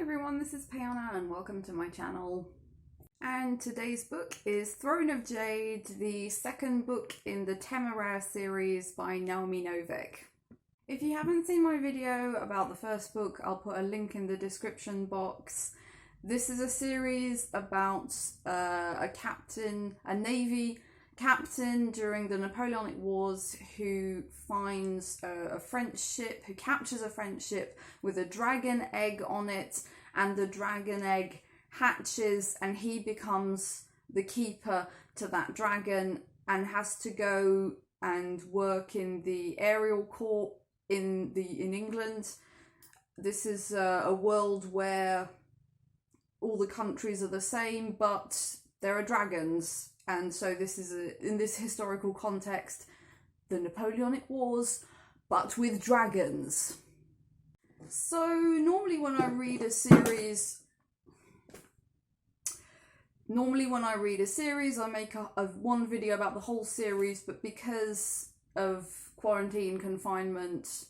everyone, this is Payanna and welcome to my channel. And today's book is Throne of Jade, the second book in the Temeraire series by Naomi Novik. If you haven't seen my video about the first book, I'll put a link in the description box. This is a series about a Navy captain during the Napoleonic Wars who finds a French ship, who captures a French ship with a dragon egg on it, and the dragon egg hatches and he becomes the keeper to that dragon and has to go and work in the aerial corps in England. This is a world where all the countries are the same, but there are dragons. And so this is, in this historical context, the Napoleonic Wars, but with dragons. So normally when I read a series, I make one video about the whole series, but because of quarantine, confinement,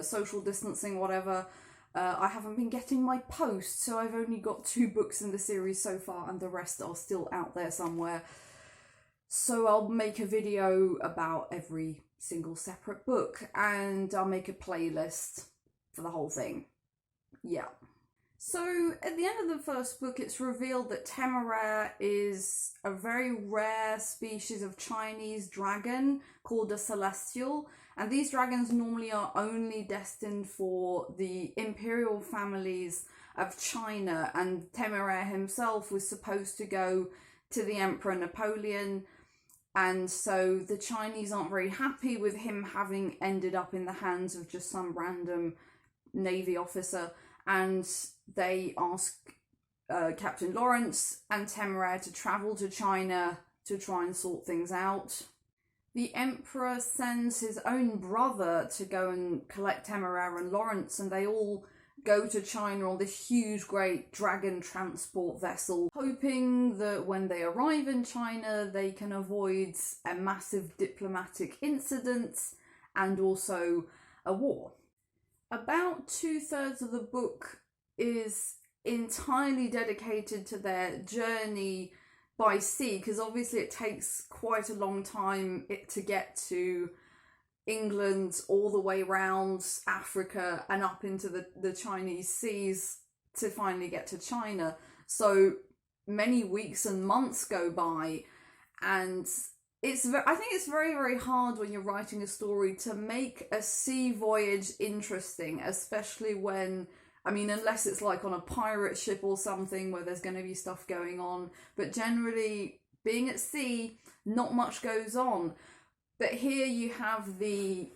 social distancing, whatever, I haven't been getting my post, so I've only got 2 books in the series so far and the rest are still out there somewhere. So I'll make a video about every single separate book and I'll make a playlist for the whole thing. Yeah. So at the end of the first book, it's revealed that Temeraire is a very rare species of Chinese dragon called a celestial. And these dragons normally are only destined for the imperial families of China, and Temeraire himself was supposed to go to the Emperor Napoleon, and so the Chinese aren't very happy with him having ended up in the hands of just some random Navy officer, and they ask Captain Lawrence and Temeraire to travel to China to try and sort things out. The Emperor sends his own brother to go and collect Temeraire and Lawrence, and they all go to China on this huge, great dragon transport vessel, hoping that when they arrive in China, they can avoid a massive diplomatic incident and also a war. About 2/3 of the book is entirely dedicated to their journey by sea, because obviously it takes quite a long time to get to England, all the way around Africa and up into the Chinese seas to finally get to China. So many weeks and months go by, and I think it's very, very hard when you're writing a story to make a sea voyage interesting, especially when, I mean, unless it's like on a pirate ship or something where there's going to be stuff going on. But generally, being at sea, not much goes on. But here you have the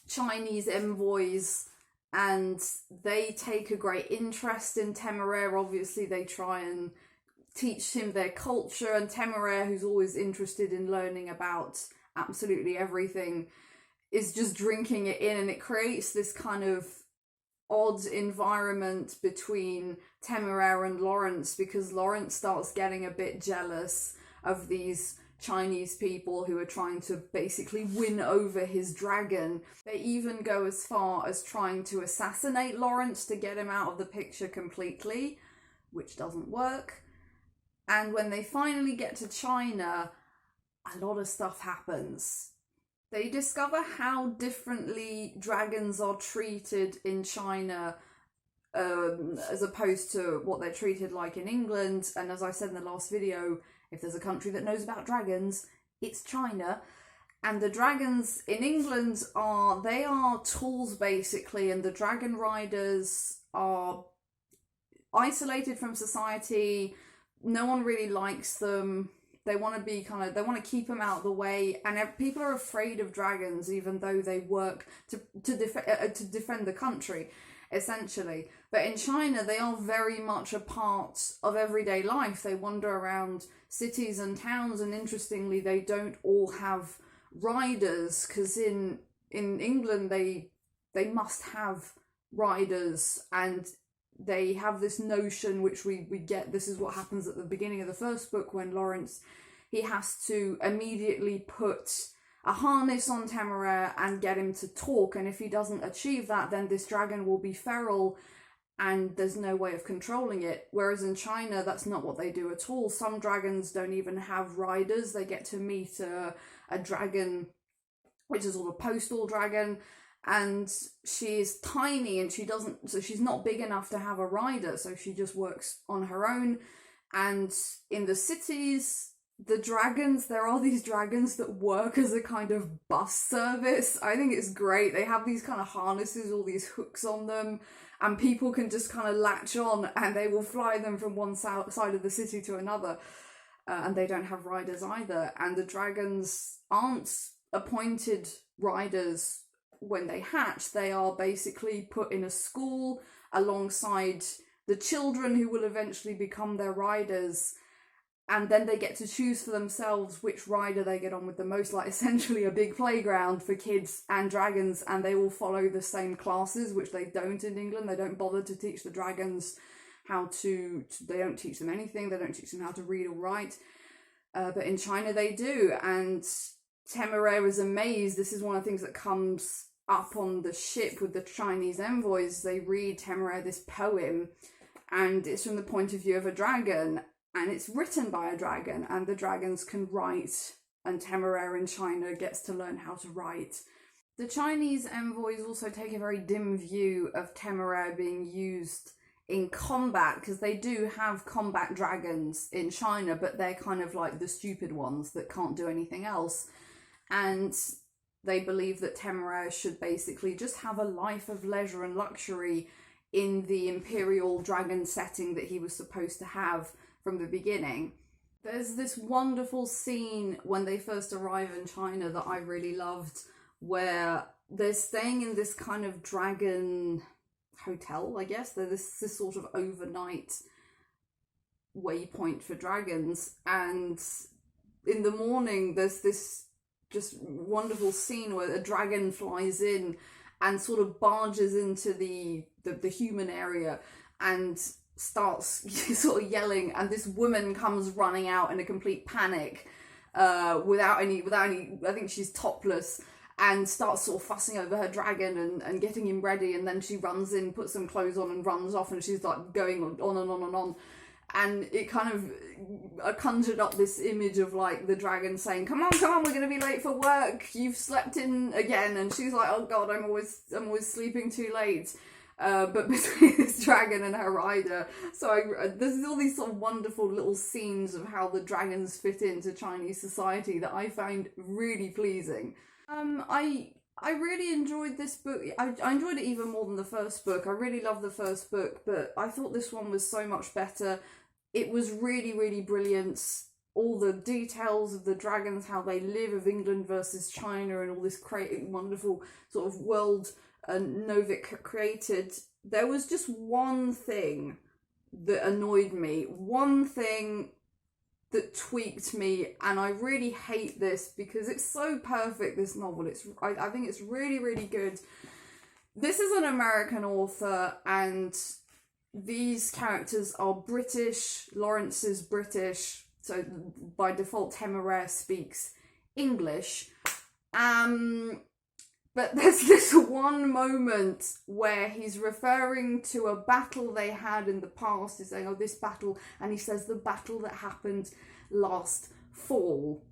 Chinese envoys and they take a great interest in Temeraire. Obviously, they try and teach him their culture. And Temeraire, who's always interested in learning about absolutely everything, is just drinking it in. And it creates this kind of odd environment between Temeraire and Lawrence, because Lawrence starts getting a bit jealous of these Chinese people who are trying to basically win over his dragon. They even go as far as trying to assassinate Lawrence to get him out of the picture completely, which doesn't work. And when they finally get to China, a lot of stuff happens. They discover how differently dragons are treated in China as opposed to what they're treated like in England. And as I said in the last video, if there's a country that knows about dragons, it's China. And the dragons in England are tools basically, and the dragon riders are isolated from society. No one really likes them. They want to keep them out of the way, and people are afraid of dragons, even though they work to defend the country, essentially. But in China, they are very much a part of everyday life. They wander around cities and towns, and interestingly, they don't all have riders, because in England, they must have riders, and they have this notion, which we get, this is what happens at the beginning of the first book when Lawrence, he has to immediately put a harness on Temeraire and get him to talk, and if he doesn't achieve that, then this dragon will be feral and there's no way of controlling it. Whereas in China, that's not what they do at all. Some dragons don't even have riders. They get to meet a dragon, which is called a postal dragon, and she's tiny and so she's not big enough to have a rider, so she just works on her own. And in the cities, there are these dragons that work as a kind of bus service. I think it's great. They have these kind of harnesses, all these hooks on them, and people can just kind of latch on and they will fly them from one side of the city to another. And they don't have riders either. And the dragons aren't appointed riders when they hatch. They are basically put in a school alongside the children who will eventually become their riders. And then they get to choose for themselves which rider they get on with the most, like essentially a big playground for kids and dragons, and they all follow the same classes, which they don't in England. They don't bother to teach the dragons they don't teach them anything, they don't teach them how to read or write. But in China they do, and Temeraire is amazed. This is one of the things that comes up on the ship with the Chinese envoys. They read Temeraire this poem, and it's from the point of view of a dragon. And it's written by a dragon, and the dragons can write, and Temeraire in China gets to learn how to write. The Chinese envoys also take a very dim view of Temeraire being used in combat, because they do have combat dragons in China, but they're kind of like the stupid ones that can't do anything else. And they believe that Temeraire should basically just have a life of leisure and luxury in the imperial dragon setting that he was supposed to have from the beginning. There's this wonderful scene when they first arrive in China that I really loved, where they're staying in this kind of dragon hotel, I guess. They're this sort of overnight waypoint for dragons, and in the morning there's this just wonderful scene where a dragon flies in and sort of barges into the human area and starts sort of yelling, and this woman comes running out in a complete panic without any I think she's topless, and starts sort of fussing over her dragon and getting him ready, and then she runs in, puts some clothes on and runs off, and she's like going on and on and on, and it kind of conjured up this image of like the dragon saying, come on, we're gonna be late for work, you've slept in again, and she's like, oh god, I'm always sleeping too late. But between this dragon and her rider, there's all these sort of wonderful little scenes of how the dragons fit into Chinese society that I find really pleasing. I really enjoyed this book. I enjoyed it even more than the first book. I really loved the first book, but I thought this one was so much better. It was really, really brilliant. All the details of the dragons, how they live, of England versus China, and all this wonderful sort of world Novik created. There was just one thing that annoyed me, one thing that tweaked me, and I really hate this because it's so perfect, this novel. I think it's really, really good. This is an American author, and these characters are British. Lawrence is British, so by default Temeraire speaks English. But there's this one moment where he's referring to a battle they had in the past. He's saying, oh, this battle, and he says the battle that happened last fall.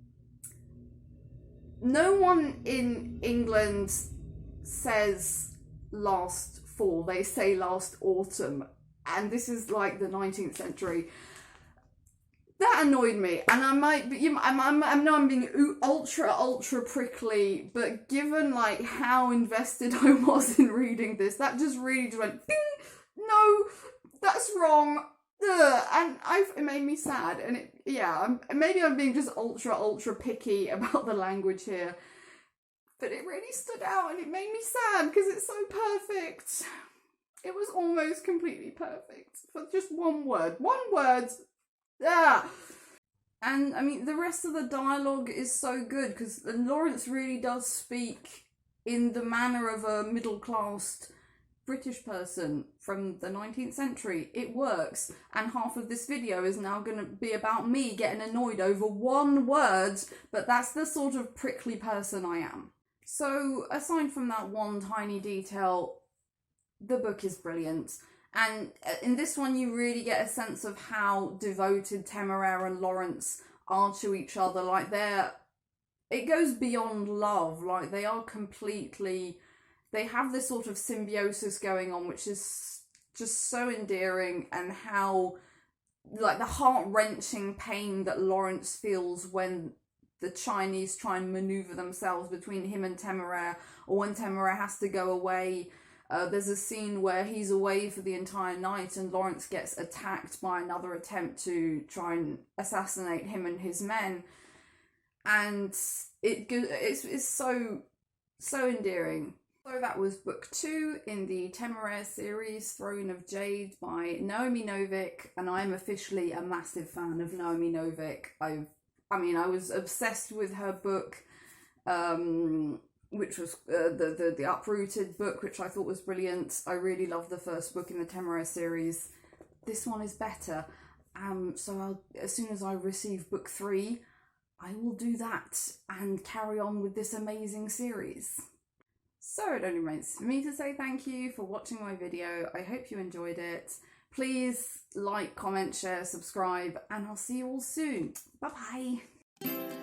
No one in England says last fall, they say last autumn, and this is like the 19th century. That annoyed me, and I might be, I know I'm being ultra prickly, but given like how invested I was in reading this, that just really just went, ding, no, that's wrong, and it made me sad, and maybe I'm being just ultra picky about the language here, but it really stood out, and it made me sad because it's so perfect. It was almost completely perfect for just one word. And I mean, the rest of the dialogue is so good because Lawrence really does speak in the manner of a middle-class British person from the 19th century. It works, and half of this video is now going to be about me getting annoyed over one word, but that's the sort of prickly person I am. So aside from that one tiny detail, the book is brilliant. And in this one, you really get a sense of how devoted Temeraire and Lawrence are to each other. Like, it goes beyond love. Like, they are completely, they have this sort of symbiosis going on, which is just so endearing. And how, like, the heart-wrenching pain that Lawrence feels when the Chinese try and maneuver themselves between him and Temeraire, or when Temeraire has to go away. There's a scene where he's away for the entire night and Lawrence gets attacked by another attempt to try and assassinate him and his men. And it's so endearing. So that was book 2 in the Temeraire series, Throne of Jade by Naomi Novik, and I'm officially a massive fan of Naomi Novik. I was obsessed with her book, which was the Uprooted book, which I thought was brilliant. I really loved the first book in the Temeraire series. This one is better. So as soon as I receive book 3, I will do that and carry on with this amazing series. So it only remains for me to say thank you for watching my video. I hope you enjoyed it. Please like, comment, share, subscribe, and I'll see you all soon. Bye bye.